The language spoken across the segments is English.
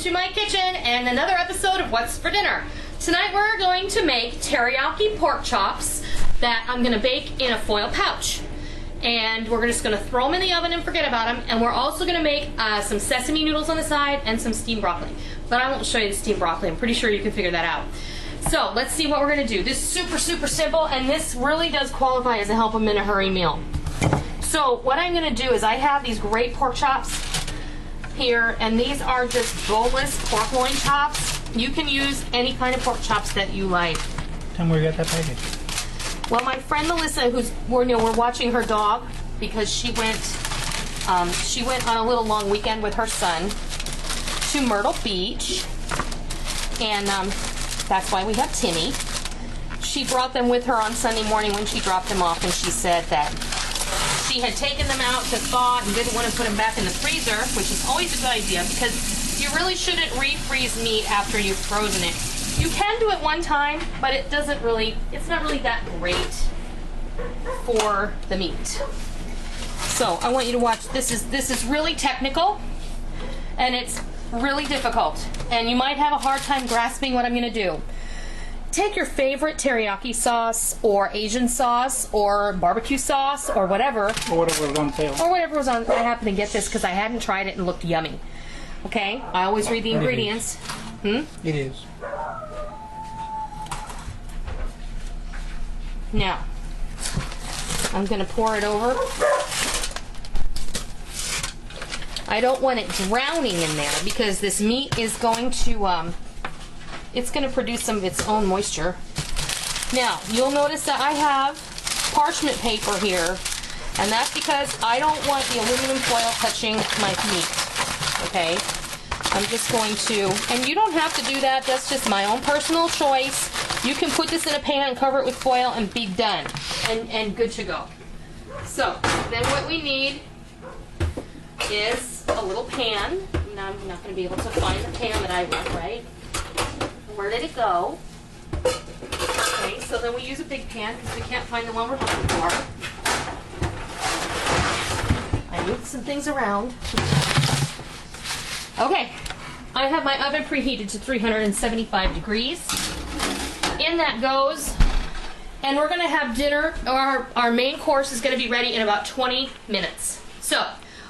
to my kitchen and another episode of What's for Dinner. Tonight we're going to make teriyaki pork chops that I'm going to bake in a foil pouch. And we're just going to throw them in the oven and forget about them. And we're also going to make some sesame noodles on the side and some steamed broccoli. But I won't show you the steamed broccoli. I'm pretty sure you can figure that out. So let's see what we're going to do. This is super, super simple, and this really does qualify as a help them in a hurry meal. So what I'm going to do is I have these great pork chops here, and these are just boneless pork loin chops. You can use any kind of pork chops that you like. Tell me where you got that package. Well, my friend Melissa, we're watching her dog because she went on a little long weekend with her son to Myrtle Beach, and that's why we have Timmy. She brought them with her on Sunday morning when she dropped them off, and she said that she had taken them out to thaw and didn't want to put them back in the freezer, which is always a good idea because you really shouldn't refreeze meat after you've frozen it. You can do it one time, but it's not really that great for the meat. So I want you to watch. This is really technical, and it's really difficult, and you might have a hard time grasping what I'm going to do. Take your favorite teriyaki sauce or Asian sauce or barbecue sauce or whatever. Or whatever was on sale. Or whatever was on. I happened to get this because I hadn't tried it and looked yummy. Okay? I always read the ingredients. It is. Now, I'm going to pour it over. I don't want it drowning in there because this meat is going to, it's going to produce some of its own moisture. Now, you'll notice that I have parchment paper here, and that's because I don't want the aluminum foil touching my meat, okay? I'm just going to, and you don't have to do that, that's just my own personal choice. You can put this in a pan, cover it with foil, and be done, and good to go. So, then what we need is a little pan. Now I'm not going to be able to find the pan that I want, right? Where did it go? Okay, so then we use a big pan because we can't find the one we're looking for. I moved some things around. Okay, I have my oven preheated to 375 degrees. In that goes, and we're going to have dinner, or our main course is going to be ready in about 20 minutes. So,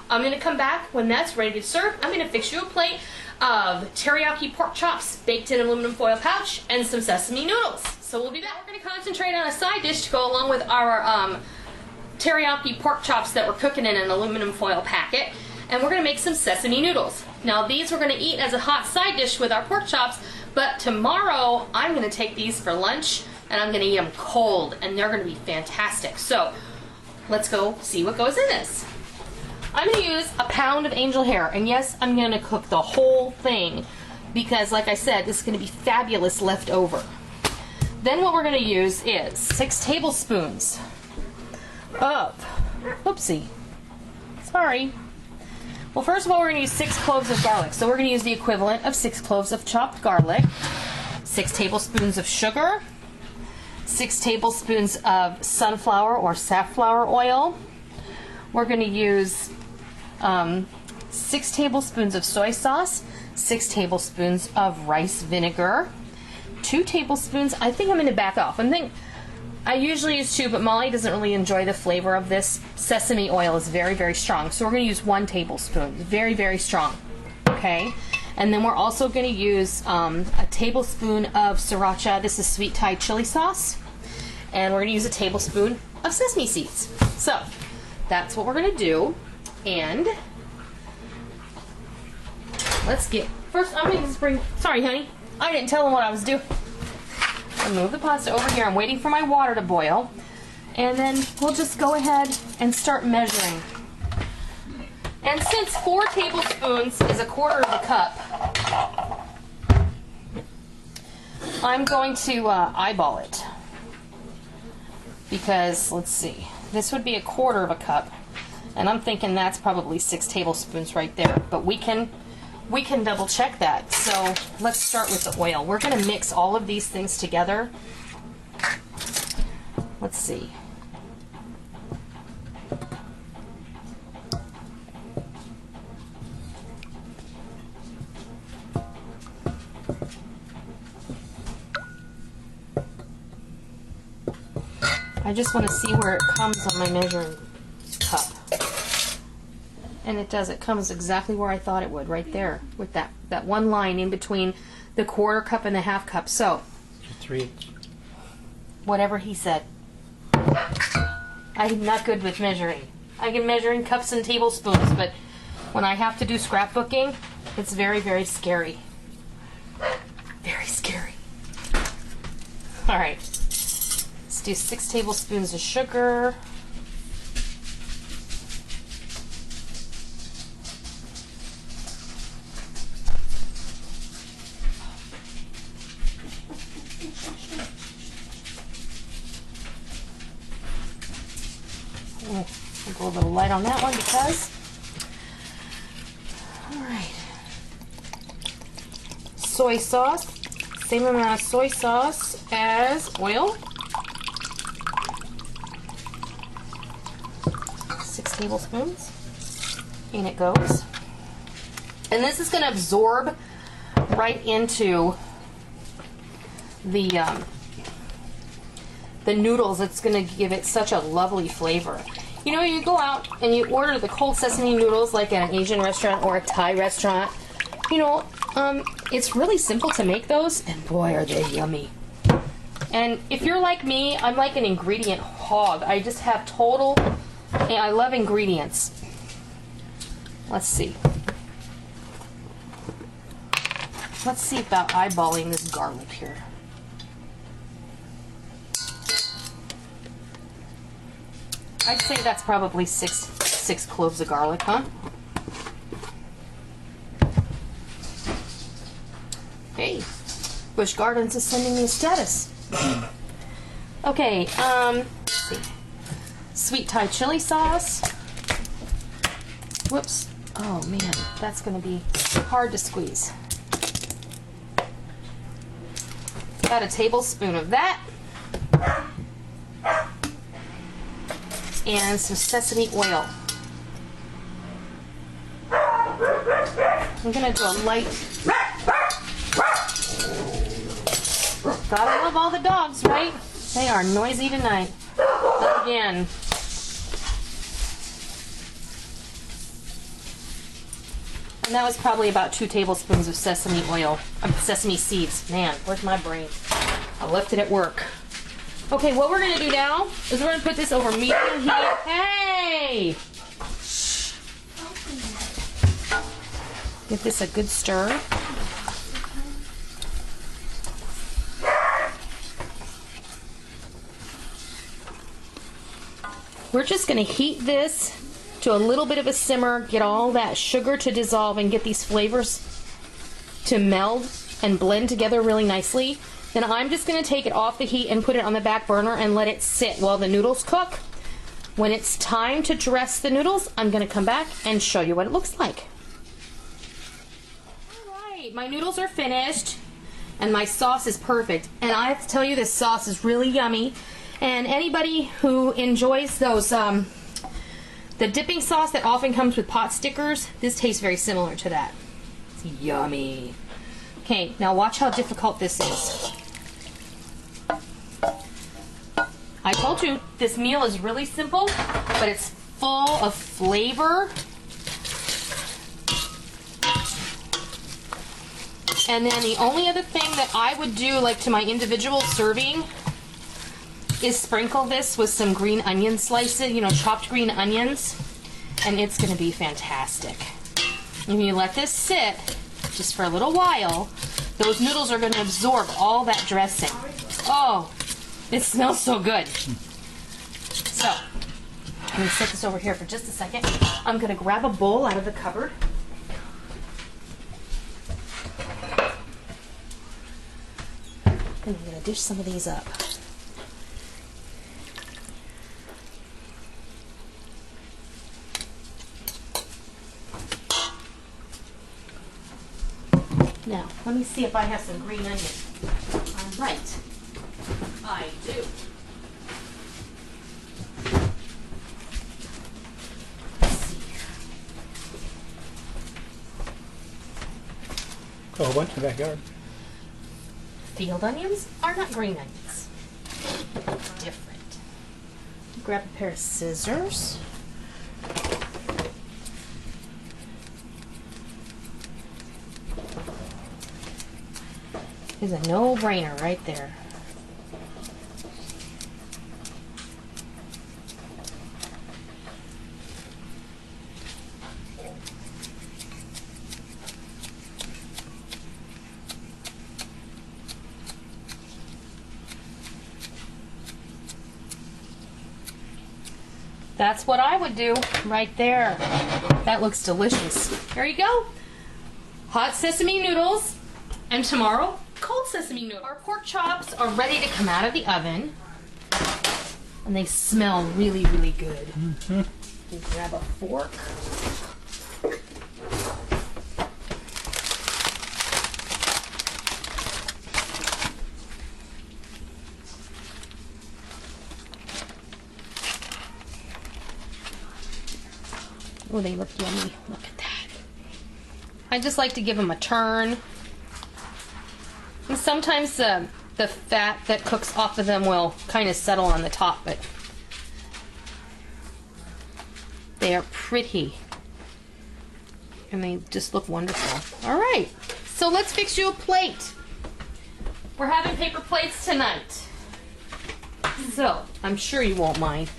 I'm going to come back when that's ready to serve. I'm going to fix you a plate of teriyaki pork chops baked in an aluminum foil pouch and some sesame noodles. So we'll be back. We're going to concentrate on a side dish to go along with our teriyaki pork chops that we're cooking in an aluminum foil packet. And we're going to make some sesame noodles. Now these we're going to eat as a hot side dish with our pork chops, but tomorrow I'm going to take these for lunch and I'm going to eat them cold, and they're going to be fantastic. So let's go see what goes in this. I'm going to use a pound of angel hair, and yes, I'm going to cook the whole thing because, like I said, this is going to be fabulous left over. Then what we're going to use is 6 tablespoons of, oopsie, sorry. Well, first of all, we're going to use 6 cloves of garlic. So we're going to use the equivalent of 6 cloves of chopped garlic, 6 tablespoons of sugar, 6 tablespoons of sunflower or safflower oil. We're going to use 6 tablespoons of soy sauce, 6 tablespoons of rice vinegar, 2 tablespoons. I think I'm going to back off. I usually use 2, but Molly doesn't really enjoy the flavor of this. Sesame oil is very, very strong. So we're going to use 1 tablespoon. Very, very strong. Okay? And then we're also going to use a tablespoon of sriracha. This is sweet Thai chili sauce. And we're going to use a tablespoon of sesame seeds. So that's what we're going to do. And let's get, first I'm going to just bring, sorry honey, I didn't tell them what I was doing. I'll move the pasta over here. I'm waiting for my water to boil. And then we'll just go ahead and start measuring. And since 4 tablespoons is a quarter of a cup, I'm going to eyeball it. Because, let's see, this would be a quarter of a cup. And I'm thinking that's probably 6 tablespoons right there. But we can double check that. So let's start with the oil. We're going to mix all of these things together. Let's see. I just want to see where it comes on my measuring cup. And it does. It comes exactly where I thought it would, right there, with that one line in between the 1/4 cup and the 1/2 cup. So, 3/8. Whatever he said. I'm not good with measuring. I can measure in cups and tablespoons, but when I have to do scrapbooking, it's very, very scary. Very scary. All right. Let's do 6 tablespoons of sugar. I'll go a little light on that one because. All right. Soy sauce. Same amount of soy sauce as oil. 6 tablespoons. In it goes. And this is going to absorb right into the noodles. It's going to give it such a lovely flavor. You know, you go out and you order the cold sesame noodles like at an Asian restaurant or a Thai restaurant. You know, it's really simple to make those, and boy, are they yummy. And if you're like me, I'm like an ingredient hog. I just have total, and I love ingredients. Let's see. Let's see about eyeballing this garlic here. I'd say that's probably six cloves of garlic, huh? Hey, Busch Gardens is sending me a status. Okay, let's see. Sweet Thai chili sauce. Whoops. Oh man, that's gonna be hard to squeeze. About a tablespoon of that. And some sesame oil. I'm gonna do a light. Gotta love all the dogs, right? They are noisy tonight. Again. And that was probably about 2 tablespoons of sesame oil. Sesame seeds. Man, where's my brain? I left it at work. Okay, what we're gonna do now is we're gonna put this over medium heat. Hey! Give this a good stir. We're just gonna heat this to a little bit of a simmer, get all that sugar to dissolve and get these flavors to meld and blend together really nicely. Then I'm just going to take it off the heat and put it on the back burner and let it sit while the noodles cook. When it's time to dress the noodles, I'm going to come back and show you what it looks like. Alright, my noodles are finished and my sauce is perfect. And I have to tell you, this sauce is really yummy. And anybody who enjoys those, the dipping sauce that often comes with pot stickers, this tastes very similar to that. It's yummy. Okay, now watch how difficult this is. I told you this meal is really simple, but it's full of flavor. And then the only other thing that I would do, like to my individual serving, is sprinkle this with some green onion slices, you know, chopped green onions, and it's going to be fantastic. And you let this sit just for a little while, those noodles are going to absorb all that dressing. Oh, it smells so good. So, I'm going to set this over here for just a second. I'm going to grab a bowl out of the cupboard. And I'm going to dish some of these up. Now, let me see if I have some green onion. I'm right. I do. Let's see here. A whole bunch in the backyard. Field onions are not green onions. Different. grab a pair of scissors. It's a no-brainer right there. That's what I would do right there. That looks delicious. There you go. Hot sesame noodles. And tomorrow, cold sesame noodles. Our pork chops are ready to come out of the oven. And they smell really, really good. You grab a fork. Oh, they look yummy. Look at that. I just like to give them a turn. And sometimes the fat that cooks off of them will kind of settle on the top, but they are pretty. And they just look wonderful. All right, so let's fix you a plate. We're having paper plates tonight. So, I'm sure you won't mind.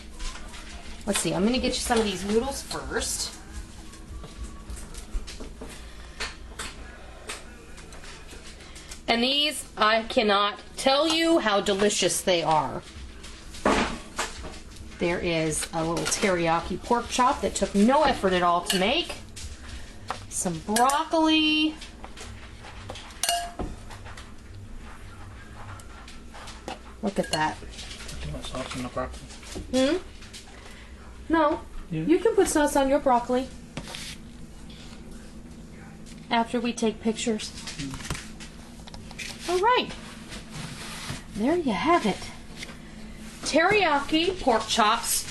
Let's see, I'm gonna get you some of these noodles first. And these, I cannot tell you how delicious they are. There is a little teriyaki pork chop that took no effort at all to make. Some broccoli. Look at that. Too much sauce on the broccoli. No, Yeah. you can put sauce on your broccoli after we take pictures. All right, there you have it. Teriyaki pork chops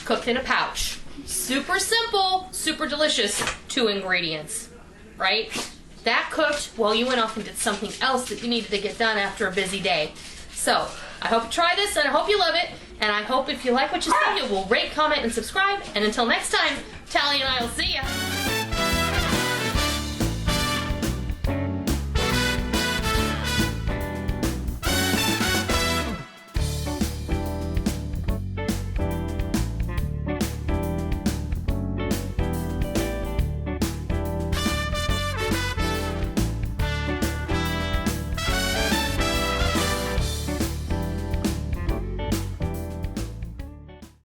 cooked in a pouch. Super simple, super delicious. 2 ingredients, right? That cooked while you went off and did something else that you needed to get done after a busy day. So, I hope you try this and I hope you love it. And I hope if you like what you see, you will rate, comment, and subscribe. And until next time, Tally and I will see ya.